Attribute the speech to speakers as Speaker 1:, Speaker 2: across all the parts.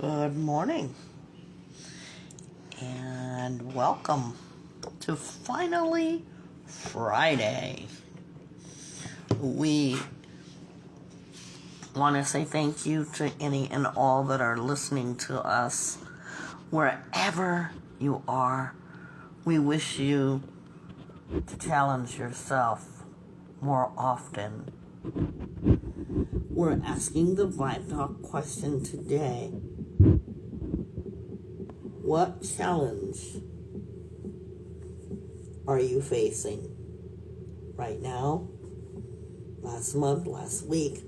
Speaker 1: Good morning and welcome to finally Friday. We want to say thank you to any and all that are listening to us wherever you are. We wish you to challenge yourself more often. We're asking the Vibe Talk question today. What challenge are you facing right now, last month, last week,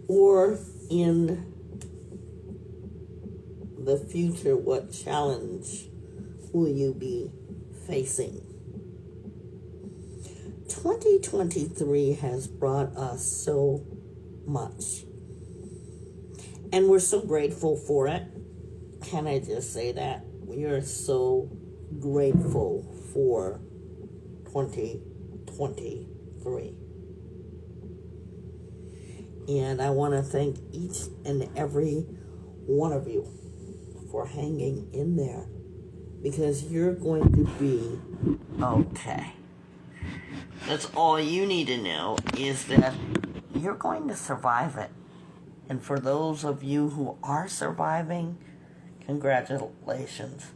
Speaker 1: or in the future? What challenge will you be facing? 2023 has brought us so much, and we're so grateful for it. Can I just say that? We are so grateful for 2023. And I want to thank each and every one of you for hanging in there, because you're going to be okay. That's all you need to know, is that you're going to survive it. And for those of you who are surviving, congratulations.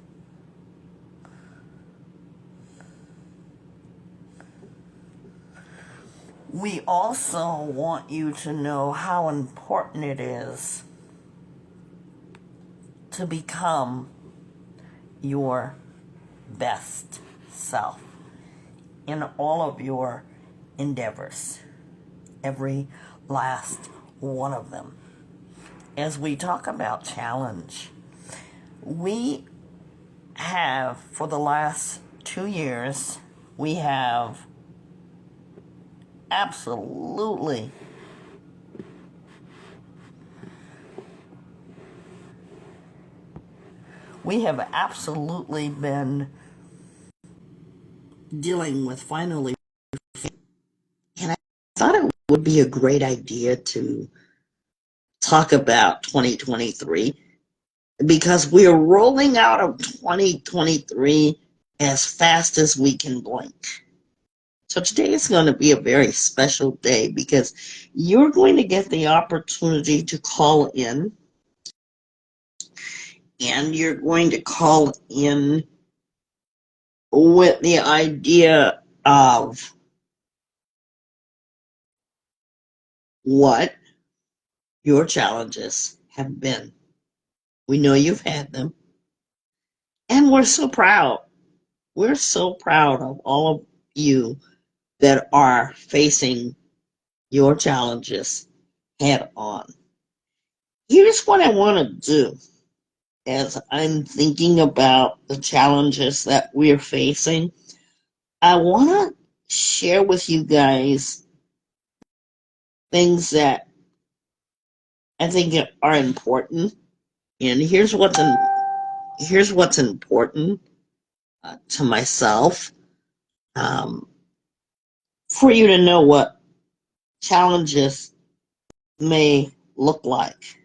Speaker 1: We also want you to know how important it is to become your best self in all of your endeavors, every last one of them. As we talk about challenge, we have, for the last 2 years, we have absolutely been dealing with finally, and I thought it would be a great idea to talk about 2023, because we are rolling out of 2023 as fast as we can blink. So today is going to be a very special day, because you're going to get the opportunity to call in, and you're going to call in with the idea of what your challenges have been. We know you've had them, and we're so proud. We're so proud of all of you that are facing your challenges head on. Here's what I want to do as I'm thinking about the challenges that we're facing. I want to share with you guys things that I think are important. And here's what's important to myself, for you to know what challenges may look like.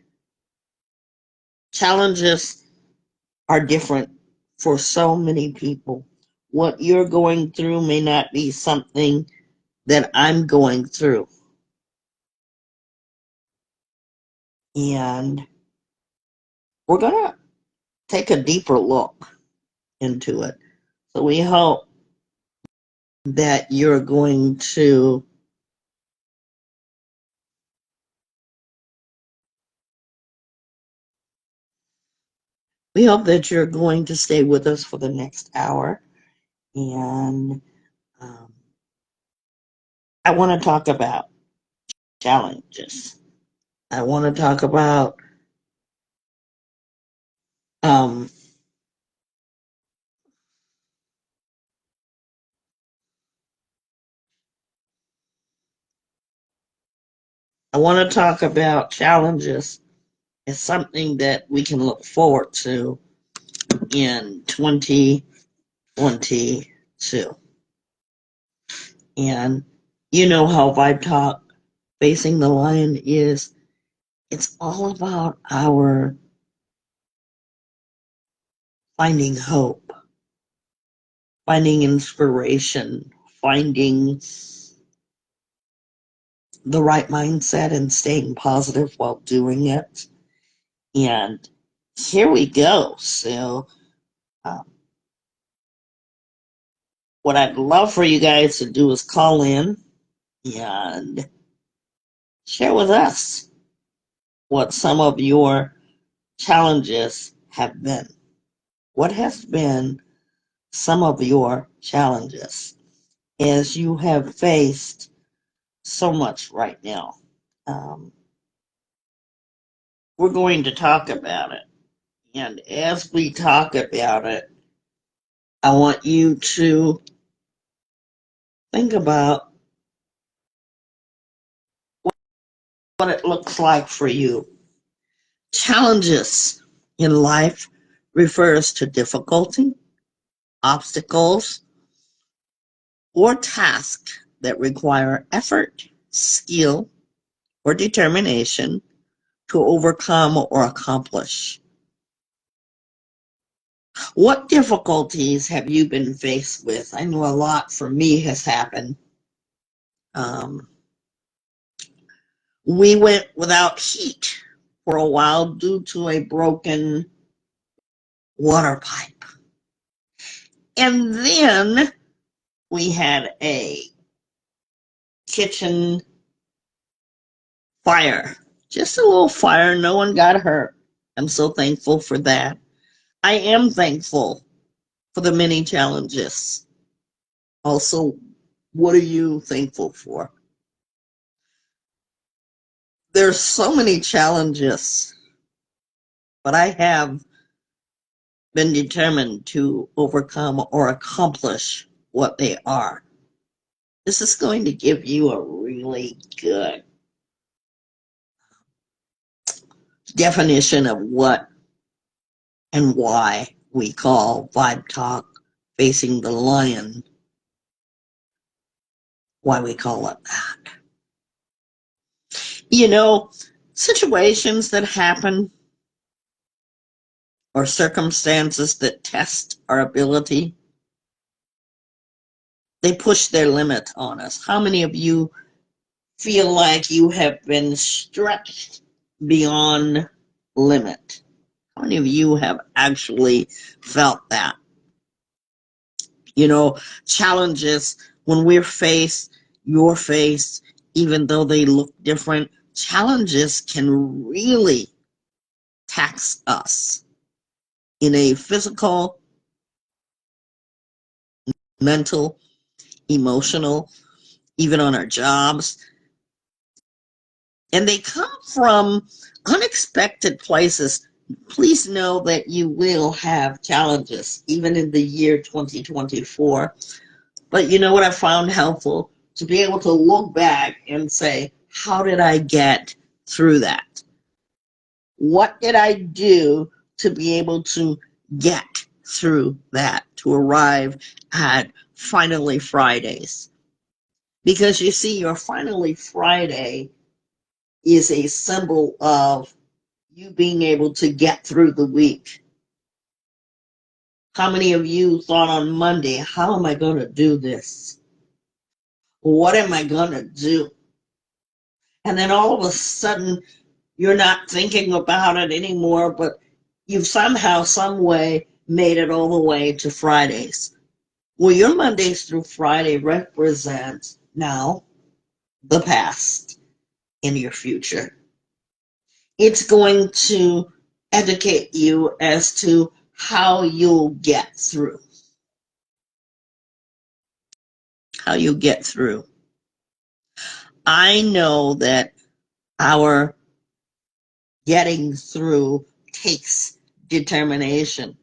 Speaker 1: Challenges are different for so many people. What you're going through may not be something that I'm going through. And we're going to take a deeper look into it. So we hope that you're going to stay with us for the next hour. And I want to talk about challenges. I want to talk about um, challenges as something that we can look forward to in 2022. And you know how Vibe Talk Facing the Lion is. It's all about our finding hope, finding inspiration, finding the right mindset and staying positive while doing it. And here we go. So, um, what I'd love for you guys to do is call in and share with us what some of your challenges have been. What has been some of your challenges as you have faced so much right now? Um, we're going to talk about it. And as we talk about it, I want you to think about what it looks like for you. Challenges in life refers to difficulty, obstacles, or tasks that require effort, skill, or determination to overcome or accomplish. What difficulties have you been faced with? I know a lot for me has happened. Um, we went without heat for a while due to a broken water pipe. And then we had a kitchen fire. Just a little fire. No one got hurt. I'm so thankful for that. I am thankful for the many challenges. Also, what are you thankful for? There's so many challenges, but I have been determined to overcome or accomplish what they are. This is going to give you a really good definition of what and why we call Vibe Talk Facing the Lion, why we call it that. You know, situations that happen or circumstances that test our ability, they push their limit on us. How many of you feel like you have been stretched beyond limit? How many of you have actually felt that? You know, challenges when we're faced, you're faced, even though they look different, challenges can really tax us in a physical, mental, emotional, even on our jobs. And they come from unexpected places. Please know that you will have challenges, even in the year 2024. But you know what I found helpful? To be able to look back and say, how did I get through that? What did I do to be able to get through that, to arrive at finally Fridays? Because you see, your finally Friday is a symbol of you being able to get through the week. How many of you thought on Monday, how am I going to do this? What am I going to do? And then all of a sudden, you're not thinking about it anymore, but you've somehow, some way made it all the way to Fridays. Well, your Mondays through Friday represent now the past and your future. It's going to educate you as to how you'll get through. How you get through. I know that our getting through takes determination.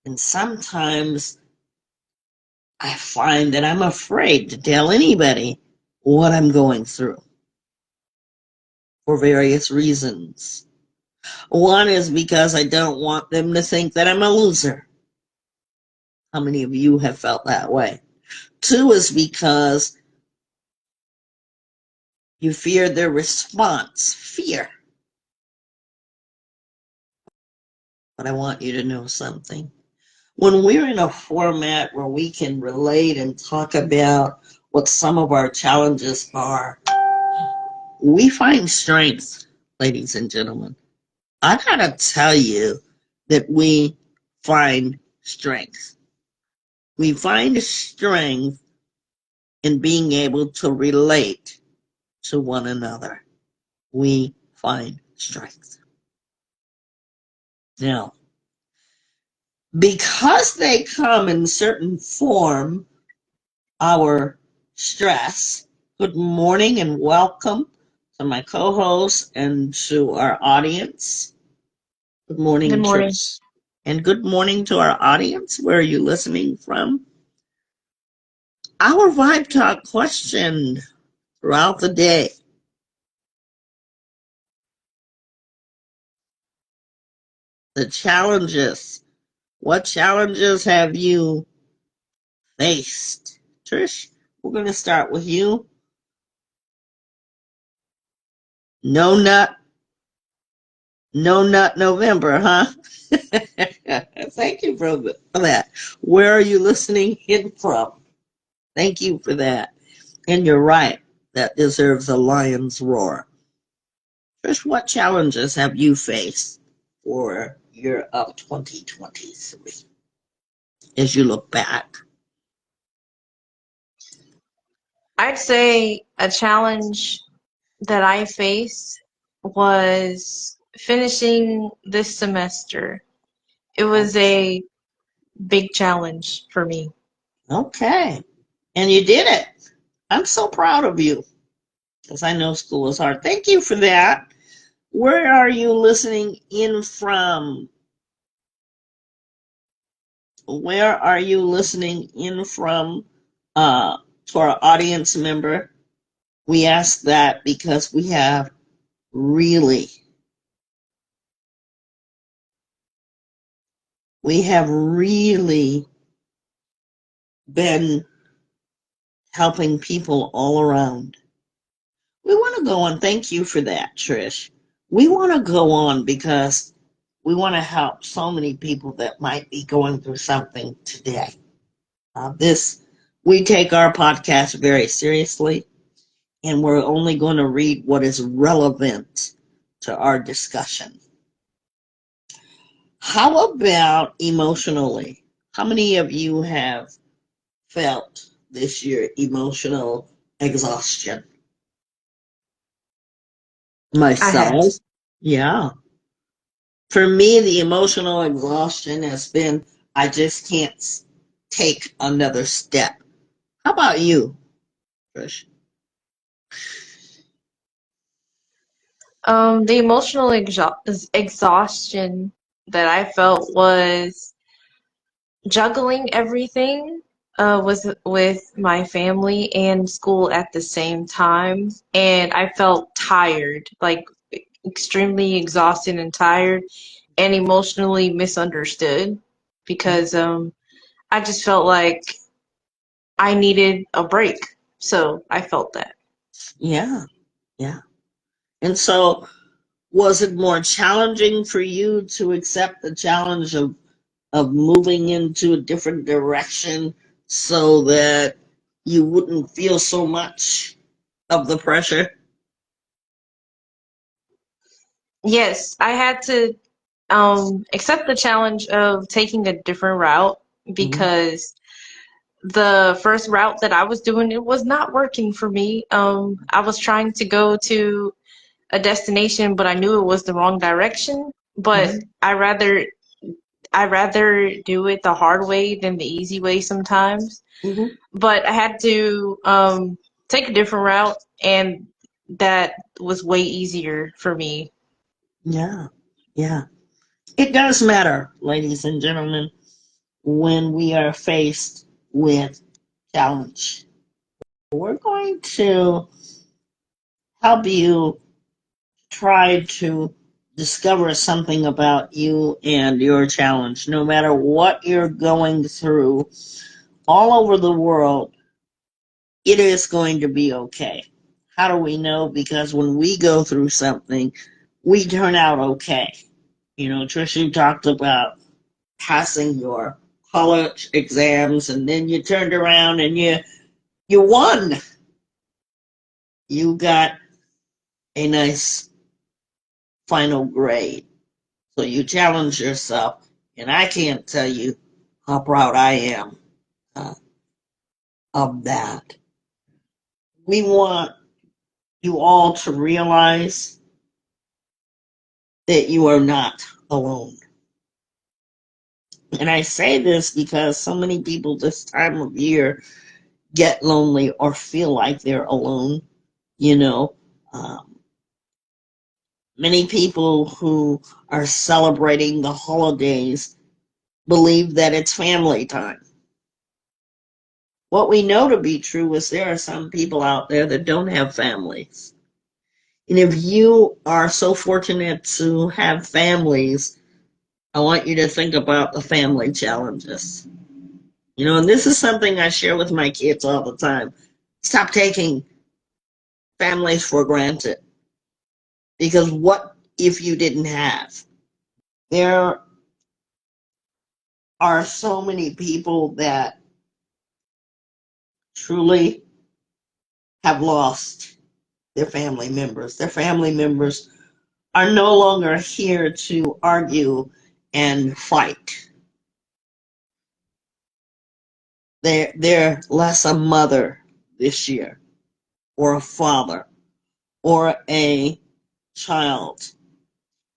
Speaker 1: And sometimes I find that I'm afraid to tell anybody what I'm going through for various reasons. One is because I don't want them to think that I'm a loser. How many of you have felt that way? Two is because you fear their response. Fear. but I want you to know something. When we're in a format where we can relate and talk about what some of our challenges are, we find strength, ladies and gentlemen. I gotta tell you that we find strength. We find strength in being able to relate to one another. We find strength. Now, because they come in certain form, our stress. Good morning and welcome to my co-host and to our audience. Good
Speaker 2: Good
Speaker 1: morning,
Speaker 2: morning.
Speaker 1: Trish. And good morning to our audience. Where are you listening from? Our Vibe Talk question throughout the day. The challenges. What challenges have you faced? Trish, we're going to start with you. No nut November, huh? Thank you for that. Where are you listening in from? Thank you for that. And you're right. That deserves a lion's roar. Trish, what challenges have you faced for year of 2023 as you look back?
Speaker 2: I'd say a challenge that I faced was finishing this semester. It was a big challenge for me.
Speaker 1: Okay. And you did it. I'm so proud of you because I know school is hard. Thank you for that. Where are you listening in from? Where are you listening in from? To our audience member, we ask that because really, we have really been helping people all around. We want to go on. Thank you for that, Trish. We want to go on because we want to help so many people that might be going through something today. We take our podcast very seriously, and we're only going to read what is relevant to our discussion. How about emotionally? How many of you have felt this year emotional exhaustion?
Speaker 2: I have.
Speaker 1: Myself, yeah. For me, the emotional exhaustion has been I just can't take another step. How about you, Trish?
Speaker 2: The emotional exhaustion that I felt was juggling everything with my family and school at the same time, and I felt tired, like extremely exhausted and tired, and emotionally misunderstood because I just felt like I needed a break. So I felt that.
Speaker 1: Yeah, yeah. And so, was it more challenging for you to accept the challenge of moving into a different direction so that you wouldn't feel so much of the pressure?
Speaker 2: Yes, I had to accept the challenge of taking a different route
Speaker 1: Mm-hmm.
Speaker 2: because the first route that I was doing, it was not working for me. I was trying to go to a destination, but I knew it was the wrong direction. But
Speaker 1: Mm-hmm.
Speaker 2: I rather do it the hard way than the easy way sometimes.
Speaker 1: Mm-hmm.
Speaker 2: But I had to take a different route, and that was way easier for me.
Speaker 1: Yeah, yeah. It does matter, ladies and gentlemen, when we are faced with challenge. We're going to help you try to discover something about you and your challenge. No matter what you're going through all over the world, it is going to be okay. How do we know? Because when we go through something, we turn out okay. Trish, you talked about passing your college exams, and then you turned around and you won. You got a nice final grade. So you challenge yourself, and I can't tell you how proud I am uh, of that. We want you all to realize that you are not alone. And I say this because so many people this time of year get lonely or feel like they're alone. You know, um, many people who are celebrating the holidays believe that it's family time. What we know to be true is there are some people out there that don't have families. And if you are so fortunate to have families, I want you to think about the family challenges. And this is something I share with my kids all the time. Stop taking families for granted. Because what if you didn't have? There are so many people that truly have lost their family members. Their family members are no longer here to argue and fight. They're less a mother this year, or a father, or a child.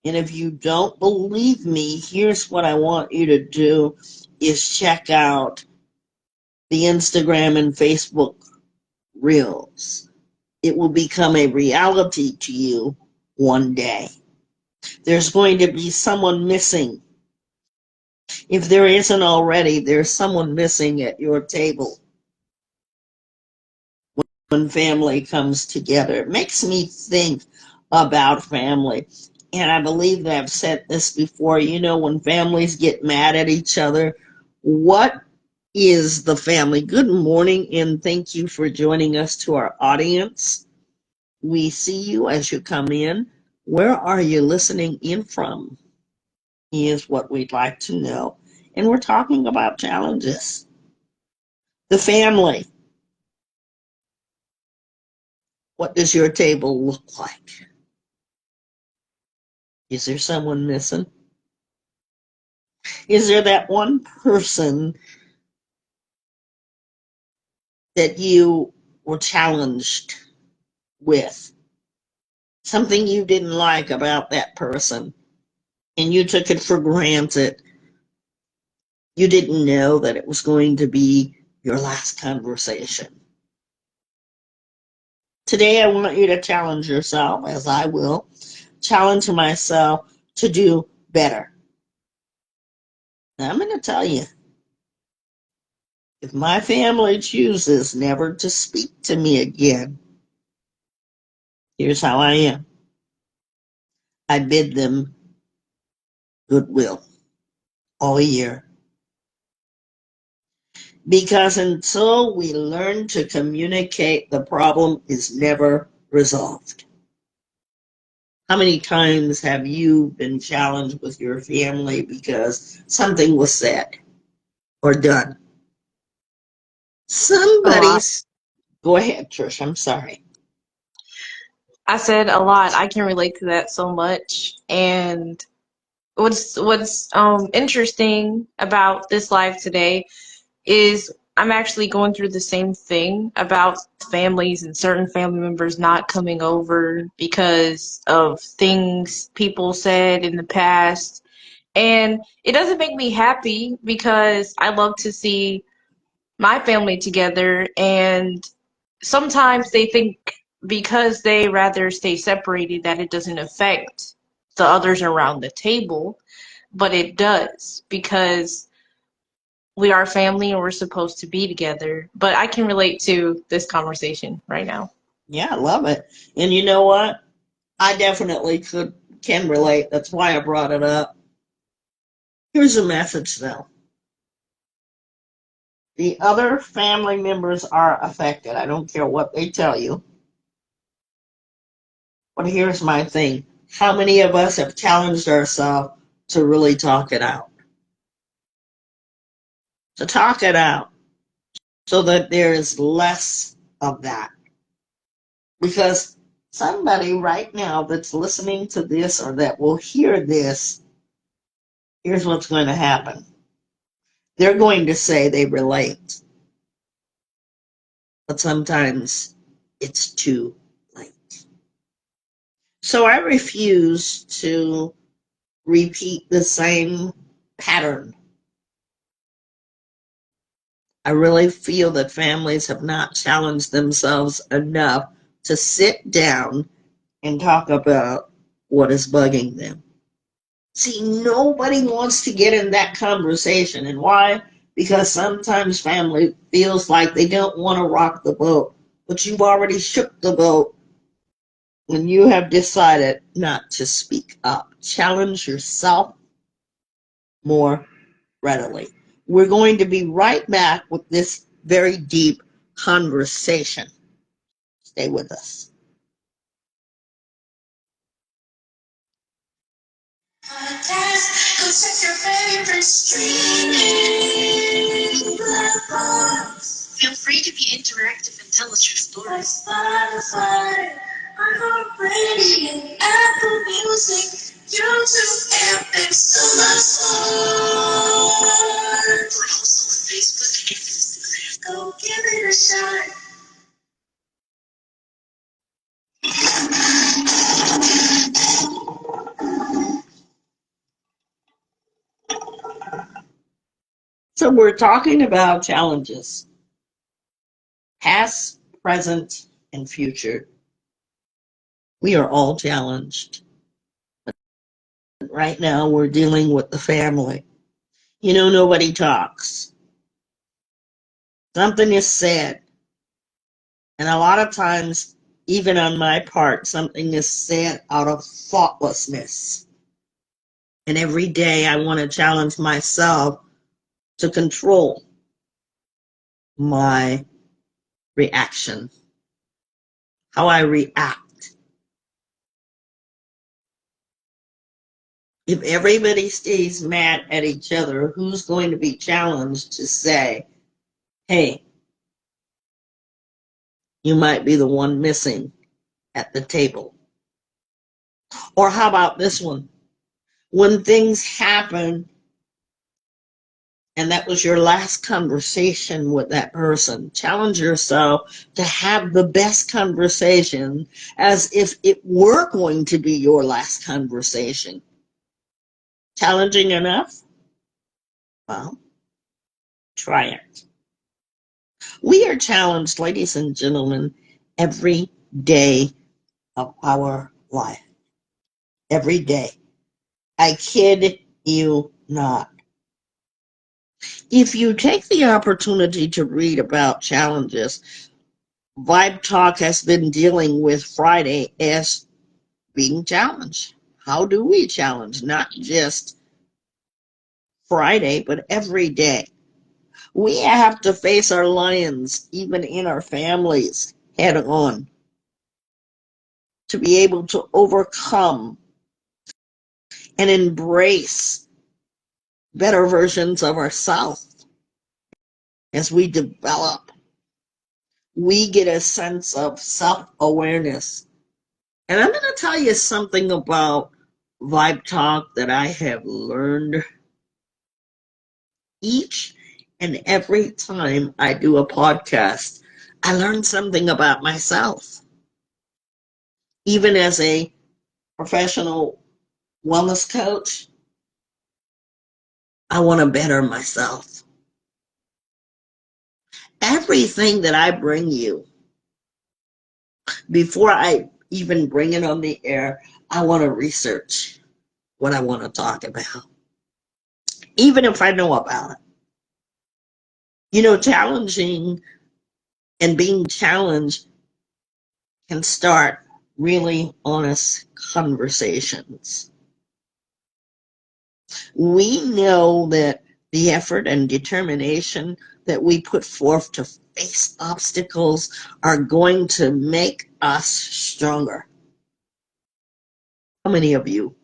Speaker 1: And if you don't believe me, here's what I want you to do is check out the Instagram and Facebook reels. It will become a reality to you one day. There's going to be someone missing. If there isn't already, there's someone missing at your table when family comes together. It makes me think about family. And I believe that I've said this before. When families get mad at each other, what is the family? Good morning, and thank you for joining us to our audience. We see you as you come in. Where are you listening in from? Is what we'd like to know. And we're talking about challenges. The family. What does your table look like? Is there someone missing? Is there that one person that you were challenged with? Something you didn't like about that person, and you took it for granted. You didn't know that it was going to be your last conversation. Today, I want you to challenge yourself, as I will, challenge myself to do better. Now, I'm going to tell you, if my family chooses never to speak to me again, here's how I am. I bid them goodwill all year. Because until we learn to communicate, the problem is never resolved. How many times have you been challenged with your family because something was said or done?
Speaker 2: A lot.
Speaker 1: Somebody's. Go ahead, Trish. I'm sorry.
Speaker 2: I said a lot. I can relate to that so much. And what's interesting about this live today is I'm actually going through the same thing about families and certain family members not coming over because of things people said in the past. And it doesn't make me happy because I love to see my family together, and sometimes they think because they rather stay separated that it doesn't affect the others around the table, but it does because we are family and we're supposed to be together. But I can relate to this conversation right now.
Speaker 1: Yeah, I love it. And you know what? I definitely can relate. That's why I brought it up. Here's a message, though. The other family members are affected. I don't care what they tell you. But here's my thing. How many of us have challenged ourselves to really talk it out. To talk it out so that there is less of that. Because somebody right now that's listening to this or that will hear this, here's what's going to happen. They're going to say they relate, but sometimes it's too late. So I refuse to repeat the same pattern. I really feel that families have not challenged themselves enough to sit down and talk about what is bugging them. See, nobody wants to get in that conversation. And why? Because sometimes family feels like they don't want to rock the boat, but you've already shook the boat when you have decided not to speak up. Challenge yourself more readily. We're going to be right back with this very deep conversation. Stay with us. Podcast, go check your favorite streaming platforms. Feel free to be interactive and tell us your stories. Spotify, iHeartRadio, Apple Music, YouTube, and We're also on Facebook and Instagram. Go give it a shot. So we're talking about challenges, past, present, and future. We are all challenged. Right now, we're dealing with the family. You know, nobody talks. Something is said. And a lot of times, even on my part, something is said out of thoughtlessness. And every day I want to challenge myself to control my reaction, how I react. If everybody stays mad at each other, who's going to be challenged to say, hey, you might be the one missing at the table? Or how about this one? When things happen and that was your last conversation with that person, challenge yourself to have the best conversation as if it were going to be your last conversation. Challenging enough? Well, try it. We are challenged, ladies and gentlemen, every day of our life. Every day. I kid you not. If you take the opportunity to read about challenges, Vibe Talk has been dealing with Friday as being challenged. How do we challenge? Not just Friday, but every day. We have to face our lions, even in our families, head on, to be able to overcome and embrace better versions of ourselves as we develop. We get a sense of self-awareness. And I'm going to tell you something about Vibe Talk that I have learned each and every time I do a podcast. I learn something about myself. Even as a professional wellness coach, I want to better myself. Everything that I bring you, before I even bring it on the air, I want to research what I want to talk about, even if I know about it. You know, challenging and being challenged can start really honest conversations. We know that the effort and determination that we put forth to face obstacles are going to make us stronger. How many of you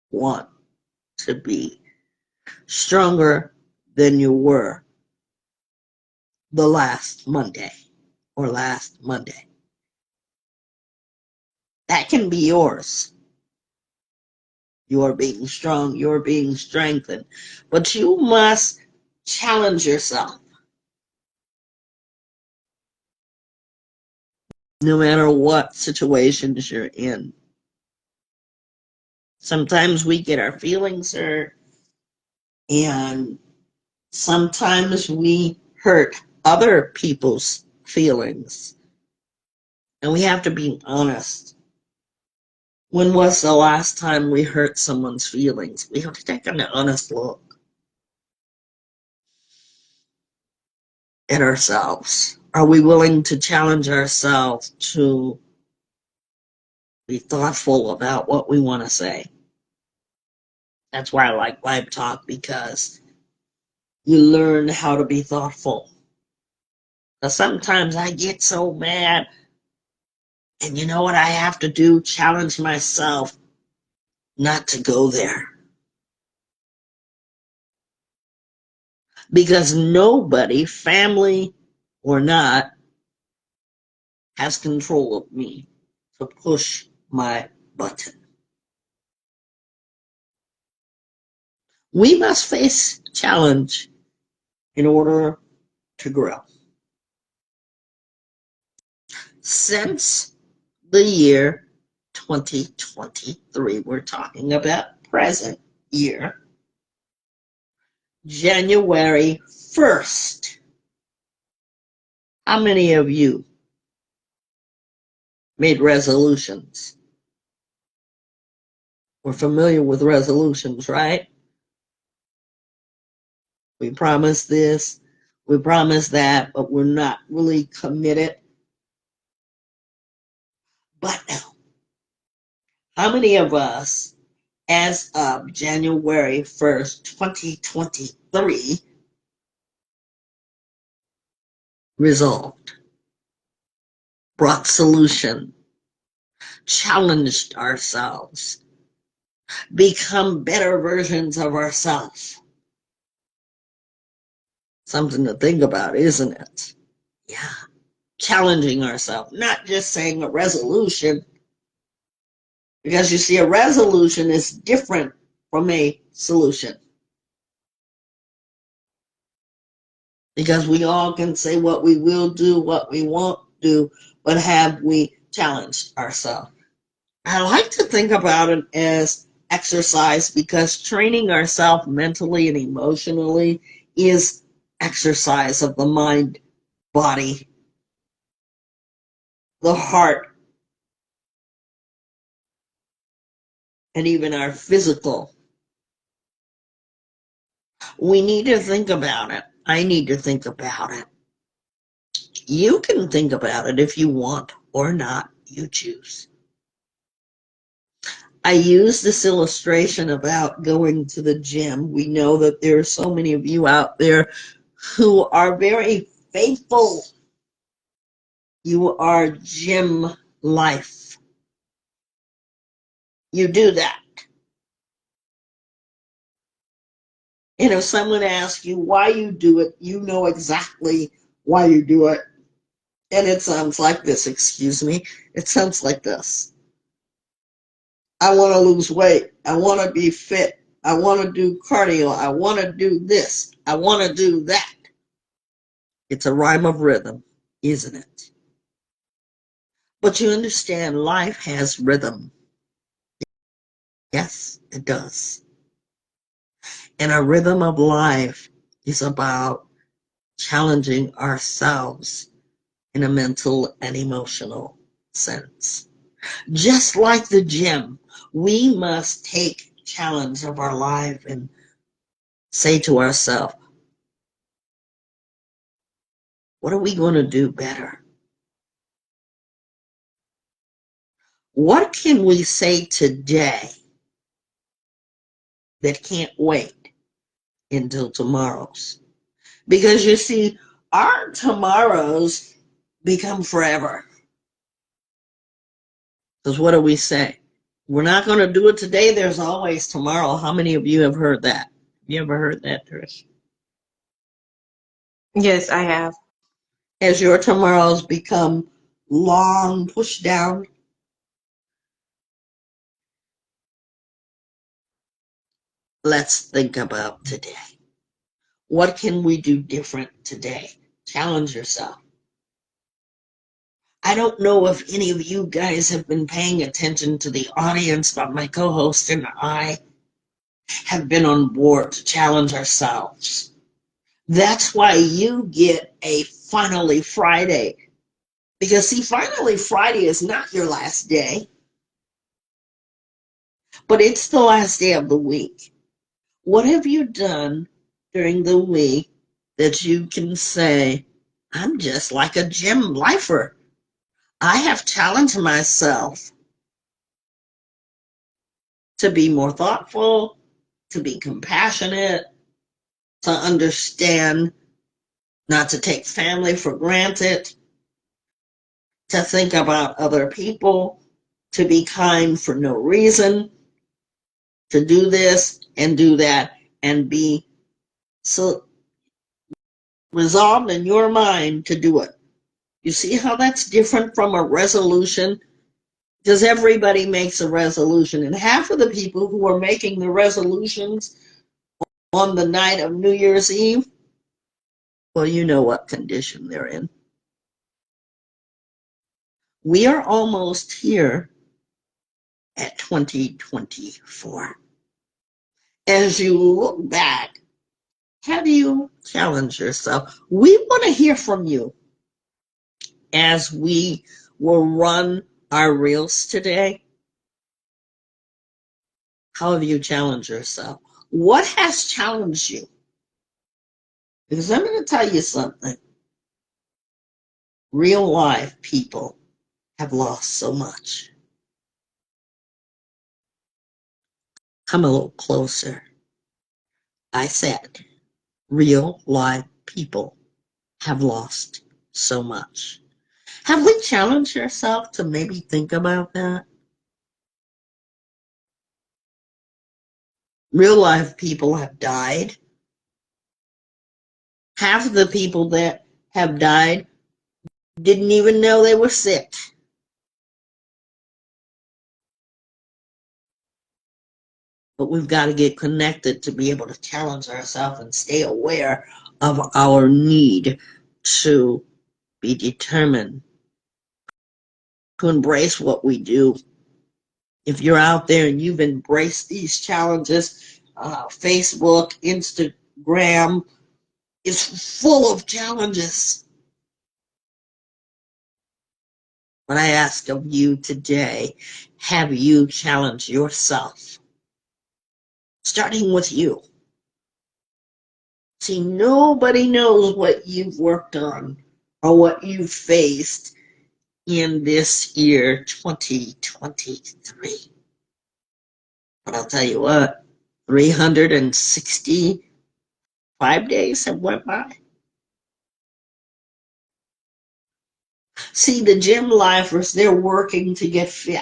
Speaker 1: want to be stronger than you were the last Monday or last Monday. That can be yours. You're being strong, you're being strengthened. But you must challenge yourself. No matter what situations you're in. Sometimes we get our feelings hurt, and sometimes we hurt other people's feelings. And we have to be honest. When was the last time we hurt someone's feelings? We have to take an honest look at ourselves. Are we willing to challenge ourselves to be thoughtful about what we want to say? That's why I like Vibe Talk, because you learn how to be thoughtful. Because sometimes I get so mad, and you know what I have to do? Challenge myself not to go there. Because nobody, family or not, has control of me to push my button. We must face challenge in order to grow. Since the year 2023, we're talking about present year, January 1st. How many of you made resolutions? We're familiar with resolutions, right? We promise this, we promise that, but we're not really committed. But now, how many of us, as of January 1st, 2023, resolved, brought solution, challenged ourselves, become better versions of ourselves? Something to think about, isn't it? Yeah. Challenging ourselves, not just saying a resolution, because you see, a resolution is different from a solution. Because we all can say what we will do, what we won't do, but have we challenged ourselves? I like to think about it as exercise, because training ourselves mentally and emotionally is exercise of the mind, body, the heart, and even our physical. We need to think about it. I need to think about it. You can think about it if you want or not. You choose. I use this illustration about going to the gym. We know that there are so many of you out there who are very faithful. You are gym life. You do that. And if someone asks you why you do it, you know exactly why you do it. And it sounds like this, excuse me. It sounds like this. I want to lose weight. I want to be fit. I want to do cardio. I want to do this. I want to do that. It's a rhyme of rhythm, isn't it? But you understand, life has rhythm. Yes, it does. And a rhythm of life is about challenging ourselves in a mental and emotional sense. Just like the gym, we must take challenge of our life and say to ourselves, what are we going to do better? What can we say today that can't wait until tomorrow's? Because you see, our tomorrows become forever. Because what do we say? We're not going to do it today. There's always tomorrow. How many of you have heard that? Have you ever heard that, Trish?
Speaker 2: Yes, I have.
Speaker 1: As your tomorrows become long, pushed down, let's think about today. What can we do different today? Challenge yourself. I don't know if any of you guys have been paying attention to the audience, but my co-host and I have been on board to challenge ourselves. That's why you get a Finally Friday. Because, see, Finally Friday is not your last day, but it's the last day of the week. What have you done during the week that you can say, I'm just like a gym lifer? I have challenged myself to be more thoughtful, to be compassionate, to understand, not to take family for granted, to think about other people, to be kind for no reason, to do this and do that, and be so resolved in your mind to do it. You see how that's different from a resolution? Because everybody makes a resolution, and half of the people who are making the resolutions on the night of New Year's Eve, well, you know what condition they're in. We are almost here at 2024. As you look back, have you challenged yourself? We want to hear from you as we will run our reels today. How have you challenged yourself? What has challenged you? Because I'm going to tell you something. Real life people have lost so much. Come a little closer. I said, real life people have lost so much. Have we challenged yourself to maybe think about that? Real life people have died. Half of the people that have died didn't even know they were sick. But we've got to get connected to be able to challenge ourselves and stay aware of our need to be determined, to embrace what we do. If you're out there and you've embraced these challenges, Facebook, Instagram is full of challenges. What I ask of you today, have you challenged yourself? Starting with you. See, nobody knows what you've worked on or what you've faced in this year, 2023. But I'll tell you what, 365 days have went by. See, the gym lifers, they're working to get fit.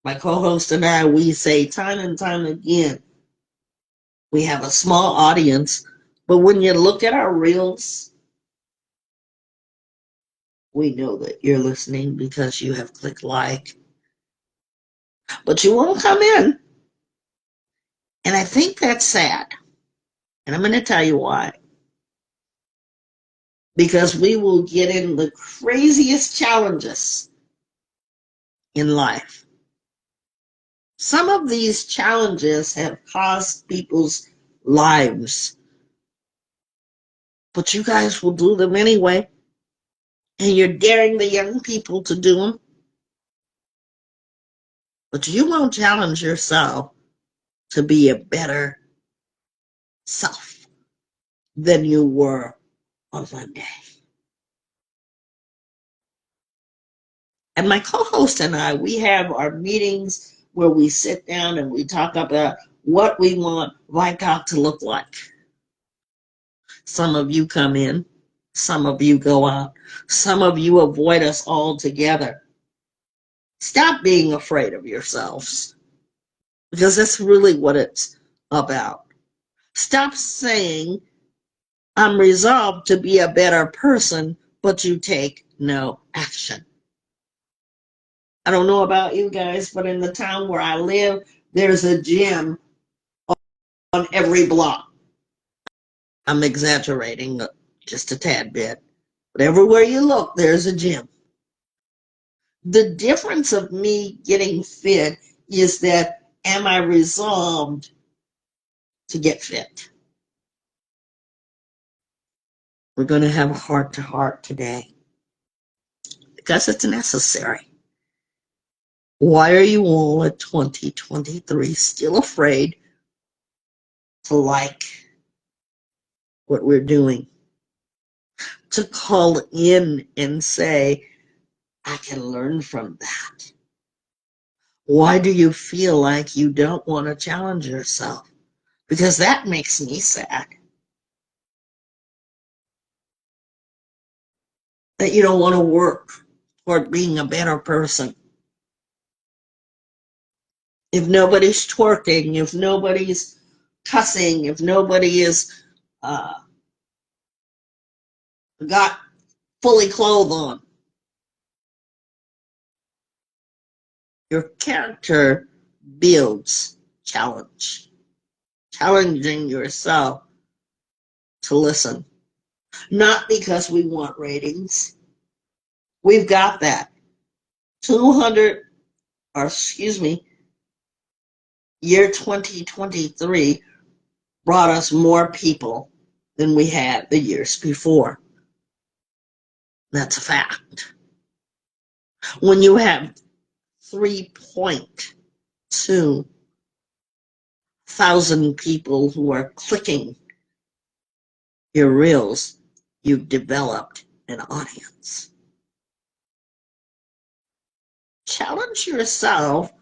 Speaker 1: My co-host and I, we say time and time again, we have a small audience, but when you look at our reels, we know that you're listening because you have clicked like, but you won't come in. And I think that's sad. And I'm going to tell you why. Because we will get in the craziest challenges in life. Some of these challenges have cost people's lives, but you guys will do them anyway. And you're daring the young people to do them. But you won't challenge yourself to be a better self than you were on Monday. And my co-host and I, we have our meetings where we sit down and we talk about what we want Vibe Talk to look like. Some of you come in, some of you go out, some of you avoid us altogether. Stop being afraid of yourselves, because that's really what it's about. Stop saying, I'm resolved to be a better person, but you take no action. I don't know about you guys, but in the town where I live, there's a gym on every block. I'm exaggerating just a tad bit, but everywhere you look, there's a gym. The difference of me getting fit is that, am I resolved to get fit? We're going to have a heart to heart today because it's necessary. Why are you all at 2023 still afraid to like what we're doing? To call in and say, I can learn from that. Why do you feel like you don't want to challenge yourself? Because that makes me sad. That you don't want to work toward being a better person. If nobody's twerking, if nobody's cussing, if nobody is uh, got fully clothed on, your character builds challenging yourself to listen. Not because we want ratings. We've got that. 200, or excuse me, year 2023 brought us more people than we had the years before. That's a fact. When you have 3.2 thousand people who are clicking your reels, you've developed an audience. Challenge yourself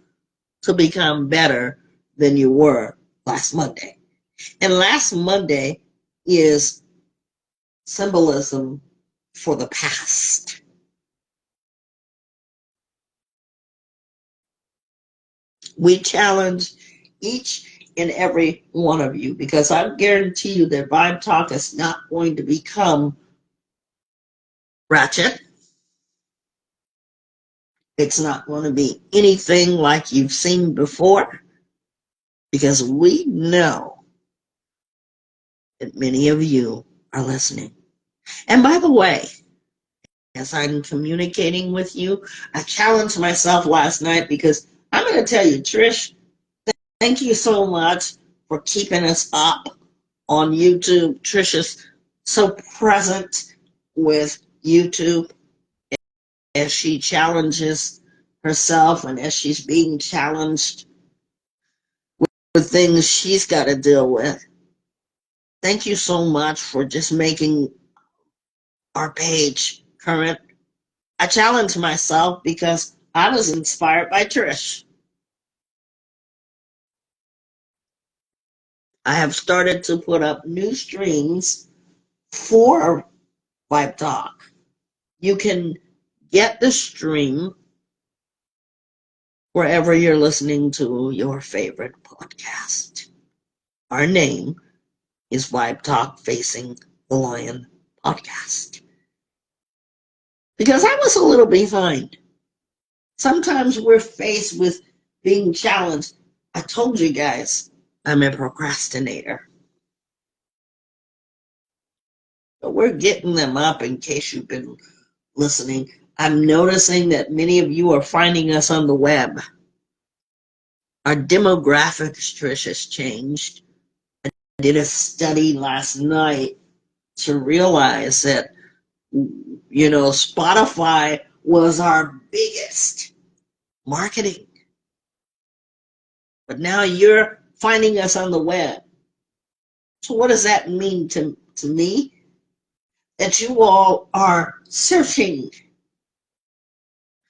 Speaker 1: to become better than you were last Monday. And last Monday is symbolism for the past. We challenge each and every one of you because I guarantee you that Vibe Talk is not going to become ratchet. It's not going to be anything like you've seen before because we know that many of you are listening. And by the way, as I'm communicating with you, I challenged myself last night because I'm going to tell you, Trish, thank you so much for keeping us up on YouTube. Trish is so present with YouTube as she challenges herself and as she's being challenged with things she's got to deal with. Thank you so much for just making our page current. I challenged myself because I was inspired by Trish. I have started to put up new streams for Vibe Talk. You can get the stream wherever you're listening to your favorite podcast. Our name is Vibe Talk Facing the Lion podcast. Because I was a little behind. Sometimes we're faced with being challenged. I told you guys, I'm a procrastinator. But we're getting them up in case you've been listening. I'm noticing that many of you are finding us on the web. Our demographics, Trish, has changed. I did a study last night to realize that, Spotify was our biggest marketing. But now you're finding us on the web. So what does that mean to me? That you all are searching.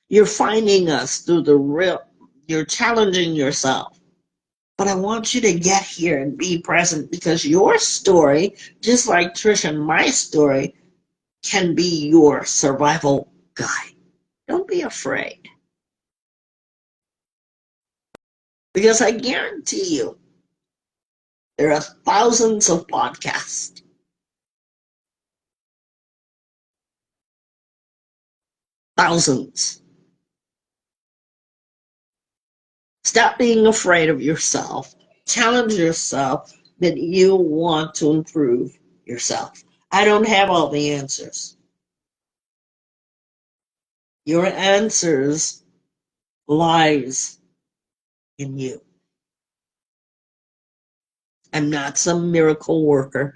Speaker 1: You're finding us through the real, you're challenging yourself. But I want you to get here and be present because your story, just like Trish and my story, can be your survival guide. Don't be afraid. Because I guarantee you, there are thousands of podcasts. Thousands. Stop being afraid of yourself. Challenge yourself that you want to improve yourself. I don't have all the answers. Your answers lies in you. I'm not some miracle worker,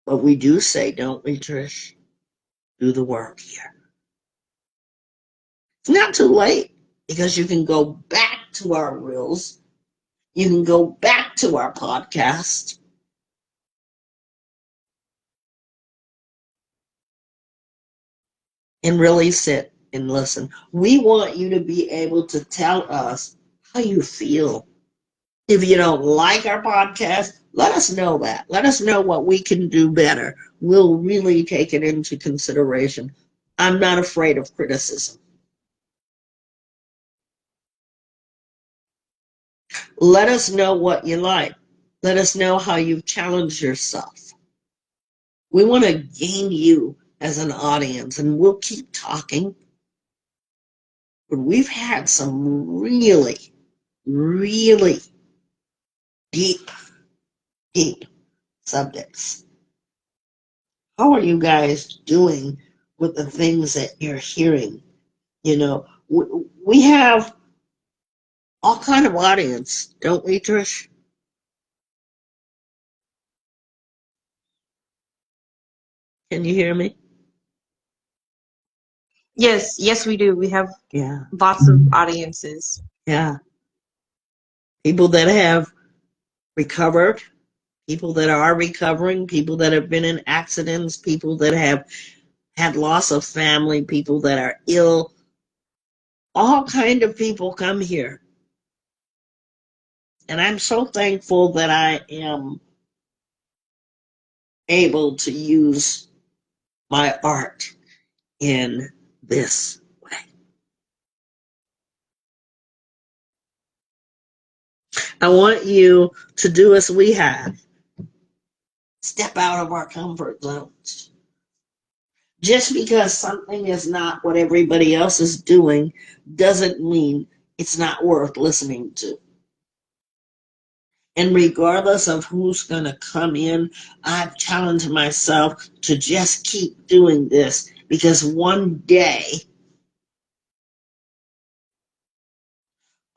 Speaker 1: but we do say, don't we, Trish? Do the work here. It's not too late because you can go back to our reels. You can go back to our podcast. And really sit and listen. We want you to be able to tell us how you feel. If you don't like our podcast, let us know that. Let us know what we can do better. We'll really take it into consideration. I'm not afraid of criticism. Let us know what you like. Let us know how you've challenged yourself. We want to gain you as an audience, and we'll keep talking. But we've had some really, really deep, deep subjects. How are you guys doing with the things that you're hearing? You know, we have all kind of audience, don't we, Trish? Can you hear me?
Speaker 2: Yes, we do. We have
Speaker 1: Yeah,
Speaker 2: lots of audiences.
Speaker 1: yeah. People that have recovered, people that are recovering, people that have been in accidents, people that have had loss of family, people that are ill. All kind of people come here. And I'm so thankful that I am able to use my art in this way. I want you to do as we have. Step out of our comfort zones. Just because something is not what everybody else is doing doesn't mean it's not worth listening to. And regardless of who's going to come in, I've challenged myself to just keep doing this because one day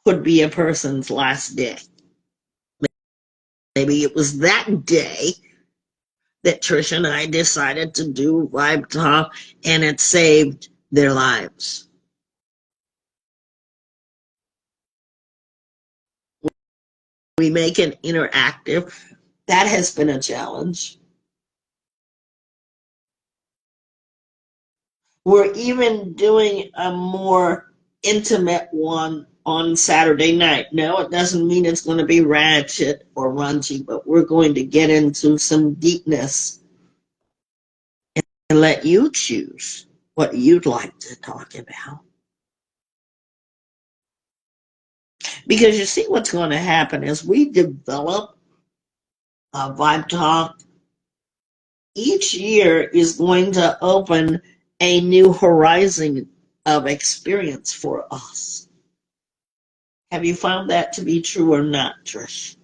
Speaker 1: could be a person's last day. Maybe it was that day that Trish and I decided to do Vibe Talk and it saved their lives. We make it interactive. That has been a challenge. We're even doing a more intimate one on Saturday night. No, it doesn't mean it's going to be ratchet or raunchy, but we're going to get into some deepness and let you choose what you'd like to talk about. Because you see what's going to happen as we develop Vibe Talk, each year is going to open a new horizon of experience for us. Have you found that to be true or not, Trish?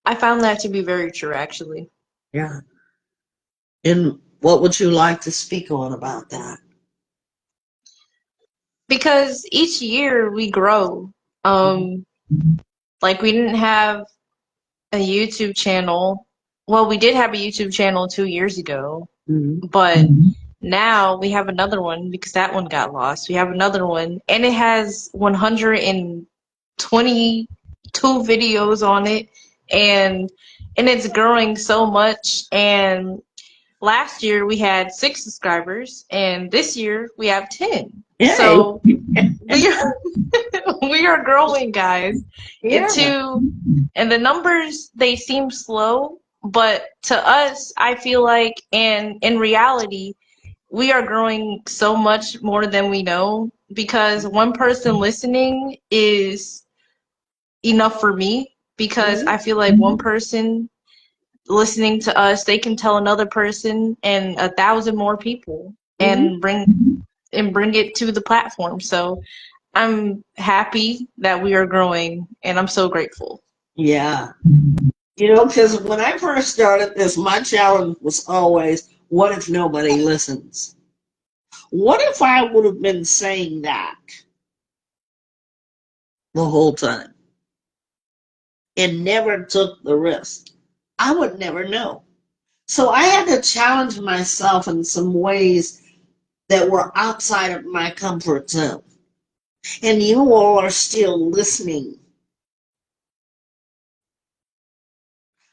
Speaker 2: I found that to be very true, actually.
Speaker 1: Yeah. And what would you like to speak on about that?
Speaker 2: Because each year we grow. Like we didn't have a YouTube channel. Well, we did have a YouTube channel 2 years ago,
Speaker 1: Mm-hmm.
Speaker 2: but now we have another one because that one got lost. We have another one, and it has 122 videos on it, and it's growing so much. And last year we had 6 subscribers, and this year we have 10.
Speaker 1: Yay.
Speaker 2: So we are we are growing, guys.
Speaker 1: Yeah.
Speaker 2: And the numbers, they seem slow, but to us, I feel like in reality, we are growing so much more than we know. because one person listening is enough for me, because I feel like one person listening to us, they can tell another person and 1,000 more people and bring it to the platform. So I'm happy that we are growing, and I'm so grateful.
Speaker 1: Yeah. Because when I first started this, my challenge was always, what if nobody listens? What if I would have been saying that the whole time and never took the risk? I would never know. So I had to challenge myself in some ways that were outside of my comfort zone. And you all are still listening.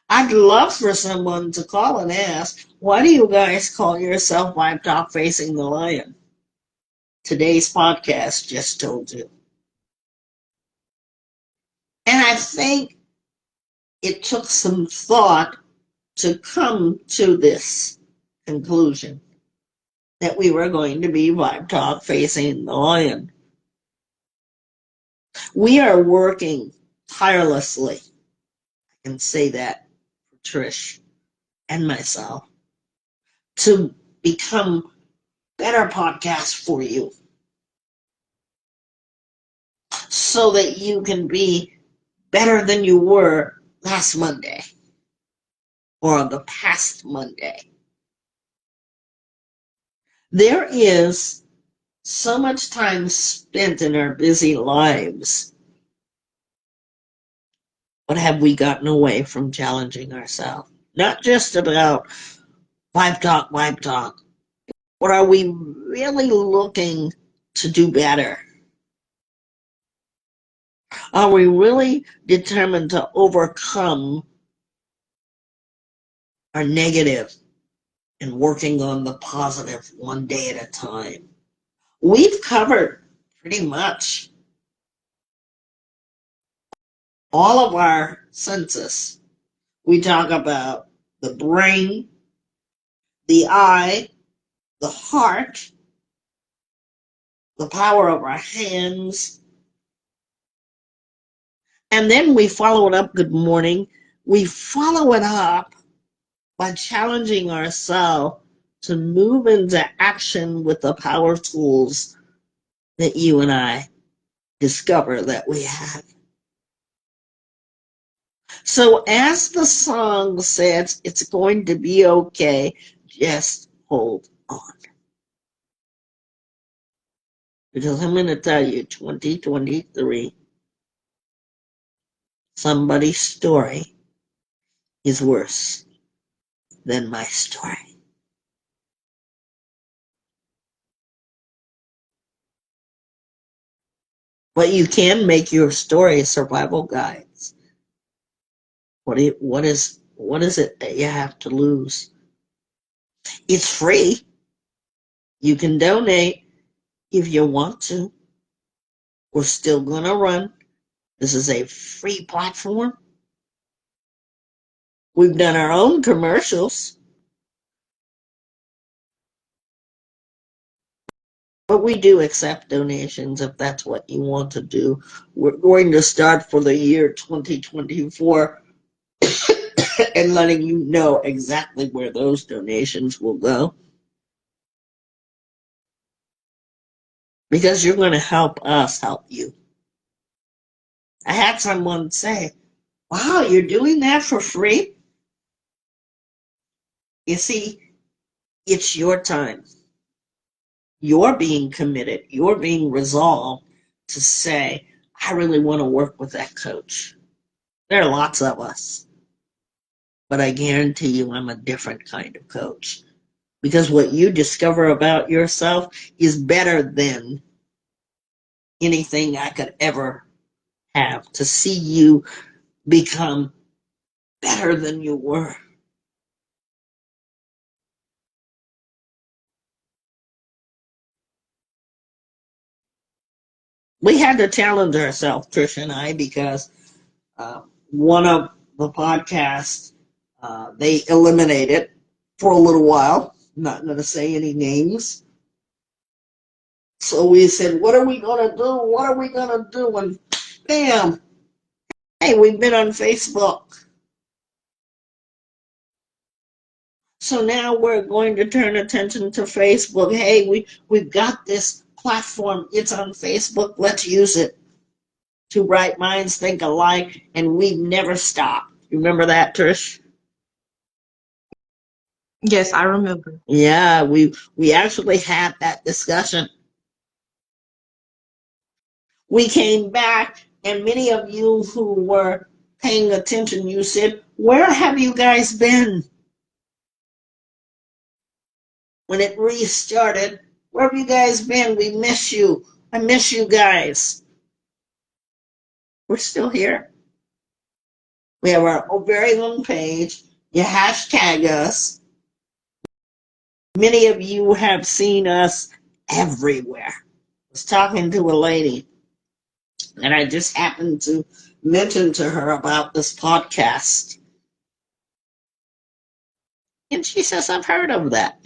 Speaker 1: I'd love for someone to call and ask, why do you guys call yourself Vibe Talk Facing the Lion? Today's podcast just told you. And I think it took some thought to come to this conclusion that we were going to be Vibe Talk Facing the Lion. We are working tirelessly. I can say that for Trish and myself to become better podcasts for you so that you can be better than you were last Monday or the past Monday. There is so much time spent in our busy lives. What have we gotten away from challenging ourselves? Not just about vibe talk. What are we really looking to do better? Are we really determined to overcome our negative and working on the positive one day at a time? We've covered pretty much all of our senses. We talk about the brain, the eye, the heart, the power of our hands, and then we follow it up. Good morning. We follow it up by challenging ourselves to move into action with the power tools that you and I discover that we have. So as the song says, it's going to be okay. Just hold on. Because I'm going to tell you, 2023, somebody's story is worse than my story. But you can make your story survival guides. What is it that you have to lose? It's free. You can donate if you want to. We're still going to run. This is a free platform. We've done our own commercials. But we do accept donations if that's what you want to do. We're going to start for the year 2024 and letting you know exactly where those donations will go. Because you're going to help us help you. I had someone say, wow, you're doing that for free? You see, it's your time. You're being committed. You're being resolved to say, I really want to work with that coach. There are lots of us. But I guarantee you I'm a different kind of coach. Because what you discover about yourself is better than anything I could ever have. To see you become better than you were. We had to challenge ourselves, Trish and I, because one of the podcasts, they eliminated for a little while. I'm not going to say any names. So we said, what are we going to do? What are we going to do? And bam, hey, we've been on Facebook. So now we're going to turn attention to Facebook. Hey, we've got this platform. It's on Facebook. Let's use it. Two bright minds think alike, and we never stop. Remember that, Trish?
Speaker 2: Yes, I remember.
Speaker 1: Yeah, we actually had that discussion. We came back, and many of you who were paying attention, you said, where have you guys been? When it restarted, where have you guys been? We miss you. I miss you guys. We're still here. We have our very own page. You hashtag us. Many of you have seen us everywhere. I was talking to a lady, and I just happened to mention to her about this podcast. And she says, I've heard of that.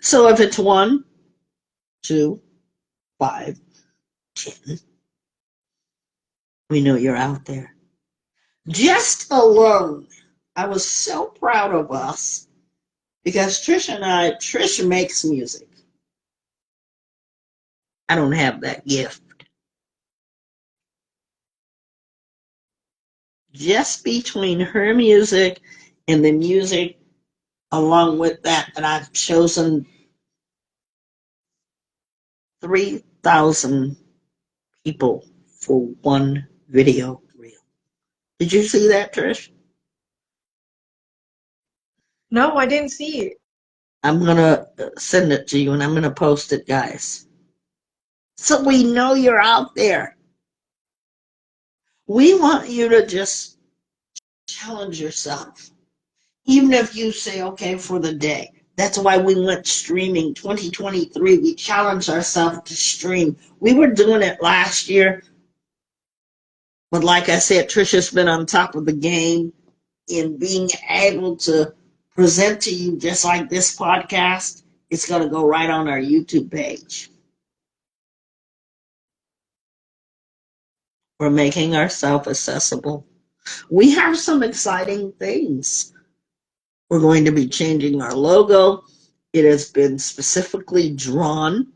Speaker 1: So if it's 1, 2, 5, 10, we know you're out there. Just alone, I was so proud of us because Trish makes music. I don't have that gift. Just between her music and the music along with that I've chosen 3,000 people for one video reel. Did you see that, Trish?
Speaker 2: No, I didn't see it.
Speaker 1: I'm going to send it to you and I'm going to post it, guys. So we know you're out there. We want you to just challenge yourself. Even if you say, okay, for the day. That's why we went streaming 2023. We challenged ourselves to stream. We were doing it last year. But like I said, Trisha's been on top of the game in being able to present to you just like this podcast. It's going to go right on our YouTube page. We're making ourselves accessible. We have some exciting things. We're going to be changing our logo. It has been specifically drawn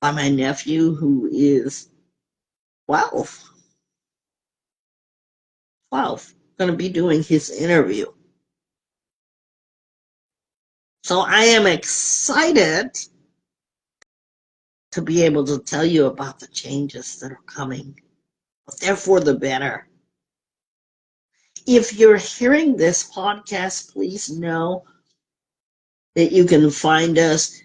Speaker 1: by my nephew who is 12. 12. Going to be doing his interview. So I am excited to be able to tell you about the changes that are coming. But they're for the better. If you're hearing this podcast, please know that you can find us.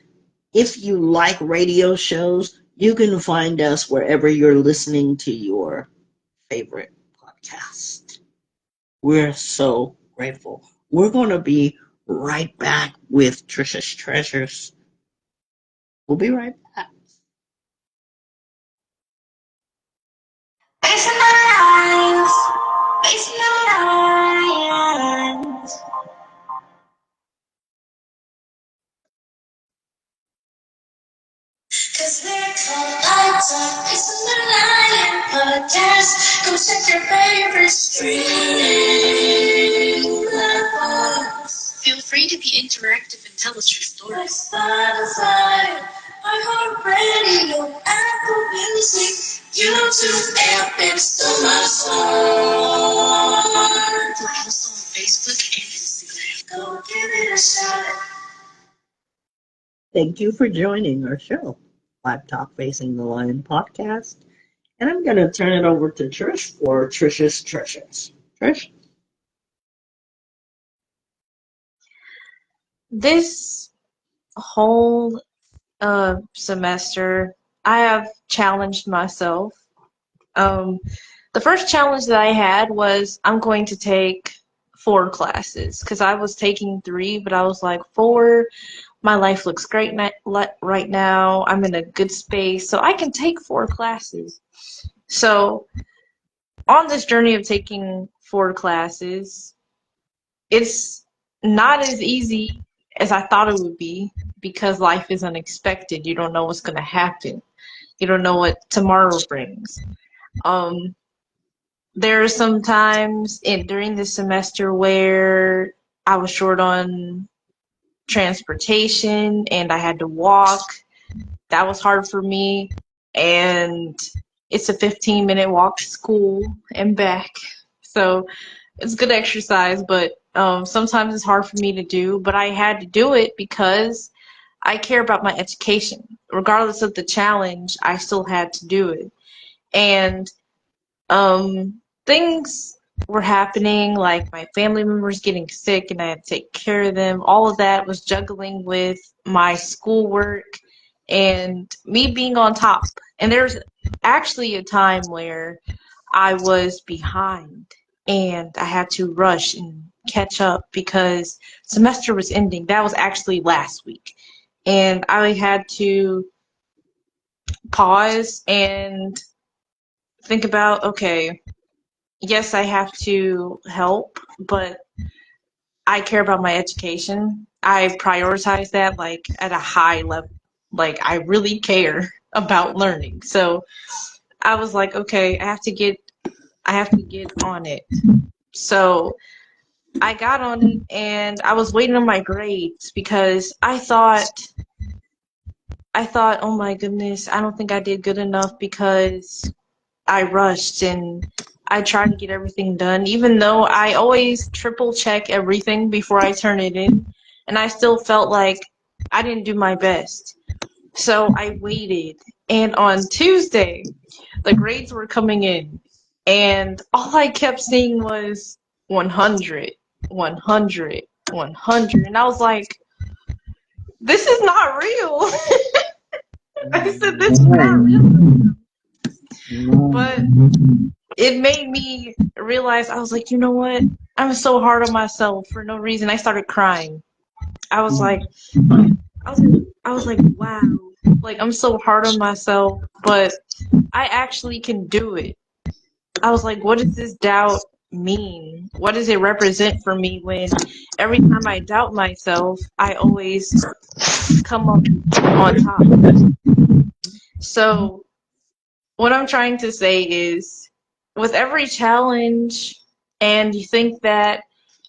Speaker 1: If you like radio shows, you can find us wherever you're listening to your favorite podcast. We're so grateful. We're going to be right back with Trisha's Treasures. We'll be right back. Facing the lines, facing the lines. Cause we're called vibetalk, facing the lion podcast. Go check your favorite stream platforms. Feel free to be interactive and tell us your stories. Spotify, iHeartRadio, Apple Music, YouTube, and so much more. We're also on Facebook and Instagram. Go give it a shot. Thank you for joining our show, Vibe Talk Facing the Lion podcast. And I'm going to turn it over to Trish for Trish's Treasures. Trish?
Speaker 2: This whole semester, I have challenged myself. The first challenge that I had was I'm going to take 4 classes because I was taking 3, but I was like 4. My life looks great right now. I'm in a good space, so I can take 4 classes. So on this journey of taking 4 classes, it's not as easy as I thought it would be, because life is unexpected. You don't know what's going to happen. You don't know what tomorrow brings. Um, there are some times during the semester where I was short on transportation and I had to walk. That was hard for me. And it's a 15-minute walk to school and back. So it's good exercise, but sometimes it's hard for me to do. But I had to do it because I care about my education. Regardless of the challenge, I still had to do it. And things were happening, like my family members getting sick and I had to take care of them. All of that was juggling with my schoolwork and me being on top. And there's actually a time where I was behind and I had to rush and catch up because semester was ending. That was actually last week. And I had to pause and think about, okay, yes, I have to help, but I care about my education. I prioritize that like at a high level. Like I really care about learning. So I was like, okay, I have to get on it. So I got on it and I was waiting on my grades because I thought, oh my goodness, I don't think I did good enough because I rushed and I tried to get everything done, even though I always triple check everything before I turn it in. And I still felt like I didn't do my best. So I waited. And on Tuesday, the grades were coming in. And all I kept seeing was 100, 100, 100. And I was like, this is not real. I said, this is not real. But it made me realize, I was like, you know what? I'm so hard on myself for no reason. I started crying. I was like, I was like, wow. Like, I'm so hard on myself, but I actually can do it. I was like, what does this doubt mean? What does it represent for me when every time I doubt myself, I always come up on top? So what I'm trying to say is, with every challenge, and you think that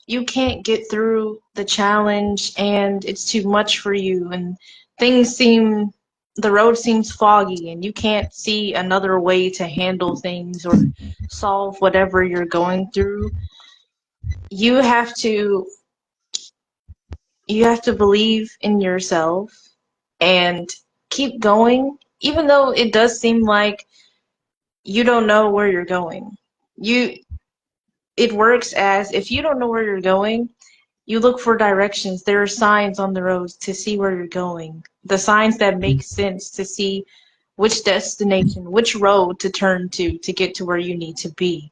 Speaker 2: you can't get through the challenge and it's too much for you, and the road seems foggy, and you can't see another way to handle things or solve whatever you're going through, you have to believe in yourself and keep going, even though it does seem like you don't know where you're going. You It works as, if you don't know where you're going, you look for directions. There are signs on the roads to see where you're going. The signs that make sense to see which destination, which road to turn to get to where you need to be.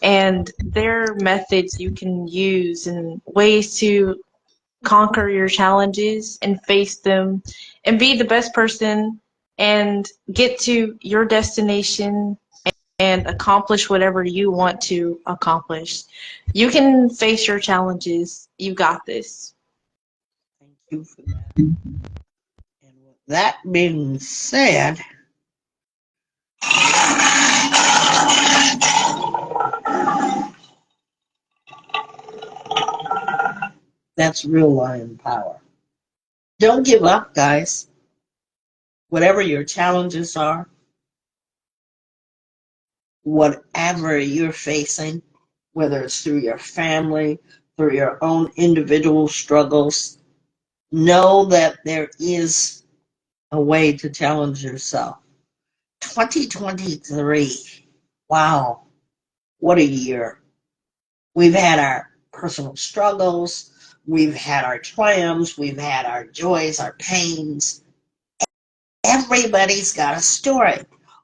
Speaker 2: And there are methods you can use and ways to conquer your challenges and face them and be the best person and get to your destination and accomplish whatever you want to accomplish. You can face your challenges. You got this.
Speaker 1: Thank you for that. And with that being said, that's real lion power. Don't give up, guys. Whatever your challenges are, whatever you're facing, whether it's through your family, through your own individual struggles, know that there is a way to challenge yourself. 2023, wow, what a year. We've had our personal struggles, we've had our triumphs, we've had our joys, our pains. Everybody's got a story.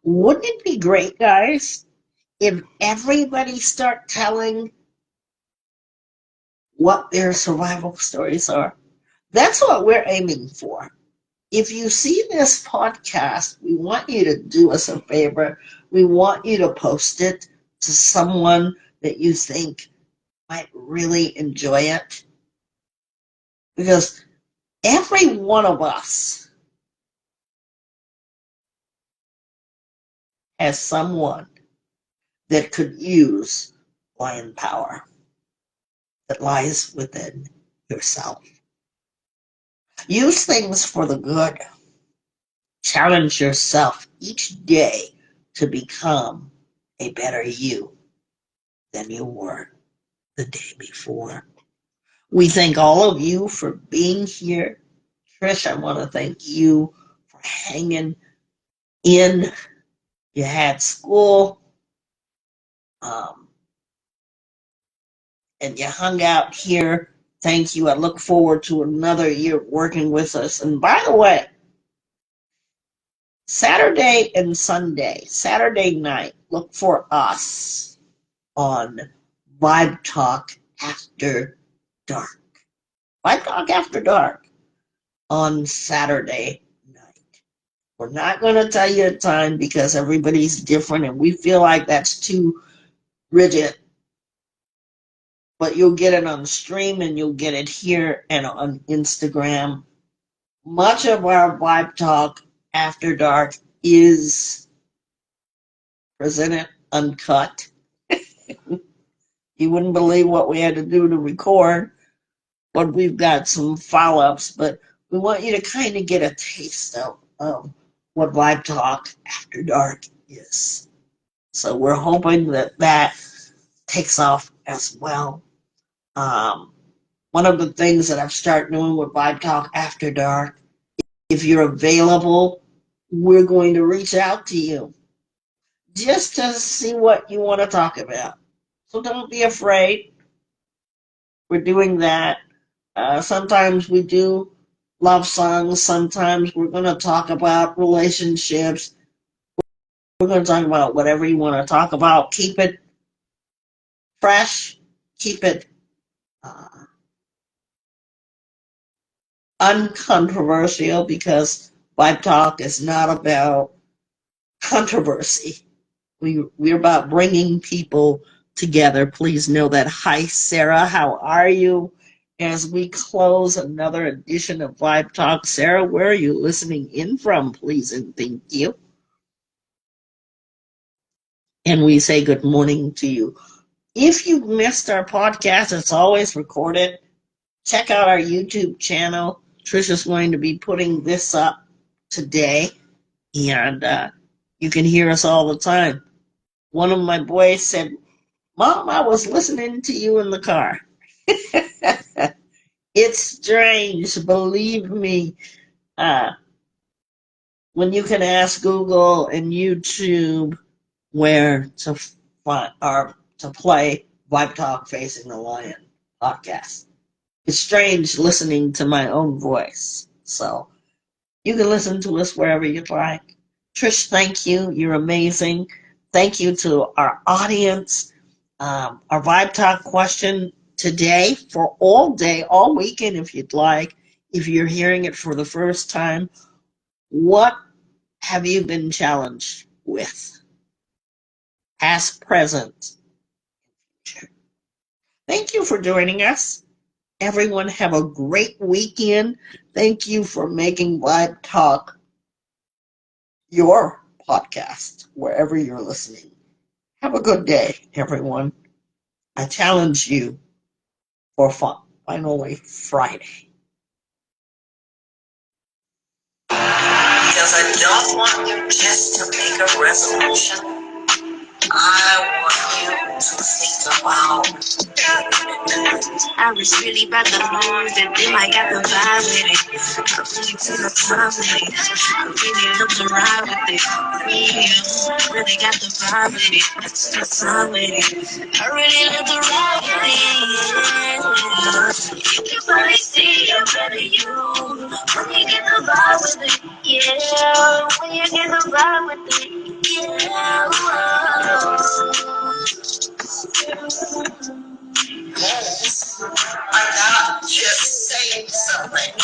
Speaker 1: Wouldn't it be great, guys, if everybody start telling what their survival stories are? That's what we're aiming for. If you see this podcast, we want you to do us a favor. We want you to post it to someone that you think might really enjoy it. Because Every one of us has someone that could use lion power that lies within yourself. Use things for the good. Challenge yourself each day to become a better you than you were the day before. We thank all of you for being here. Trish, I want to thank you for hanging in. You had school, um, and you hung out here. Thank you. I look forward to another year working with us. And by the way, Saturday and Sunday, Saturday night, look for us on Vibe Talk After Dark. Vibe Talk After Dark on Saturday night. We're not going to tell you a time because everybody's different and we feel like that's too rigid. But you'll get it on the stream and you'll get it here and on Instagram. Much of our Vibe Talk After Dark is presented uncut. You wouldn't believe what we had to do to record, but we've got some follow-ups. But we want you to kind of get a taste of what Vibe Talk After Dark is. So we're hoping that that takes off as well. One of the things that I've started doing with Vibe Talk After Dark, if you're available, we're going to reach out to you just to see what you want to talk about. So don't be afraid. We're doing that. Sometimes we do love songs. Sometimes we're going to talk about relationships. We're going to talk about whatever you want to talk about. Keep it fresh. Keep it uncontroversial because Vibe Talk is not about controversy. We're about bringing people together. Please know that. Hi, Sarah. How are you? As we close another edition of Vibe Talk, Sarah, where are you listening in from, please and thank you? And we say good morning to you. If you've missed our podcast, it's always recorded. Check out our YouTube channel. Trisha's going to be putting this up today, and you can hear us all the time. One of my boys said, Mom, I was listening to you in the car. It's strange, believe me. When you can ask Google and YouTube where to find or to play Vibe Talk Facing the Lion podcast. It's strange listening to my own voice. So you can listen to us wherever you'd like. Trish, thank you. You're amazing. Thank you to our audience. Our Vibe Talk question today for all day, all weekend, if you'd like. If you're hearing it for the first time, what have you been challenged with? Past, present, future. Thank you for joining us. Everyone have a great weekend. Thank you for making Vibe Talk your podcast, wherever you're listening. Have a good day, everyone. I challenge you for fun. Finally, Friday. Because I don't want you just to make a resolution. I want you to think about. I was really about to lose it, then I got the vibe with it. I really took the time with it. I really looked around with it. Really got the vibe with it. I took the time with it. I really looked around with it. You can finally see a better you when you get the vibe with it. Yeah, when you get the vibe with it. Yeah. I'm not just saying something.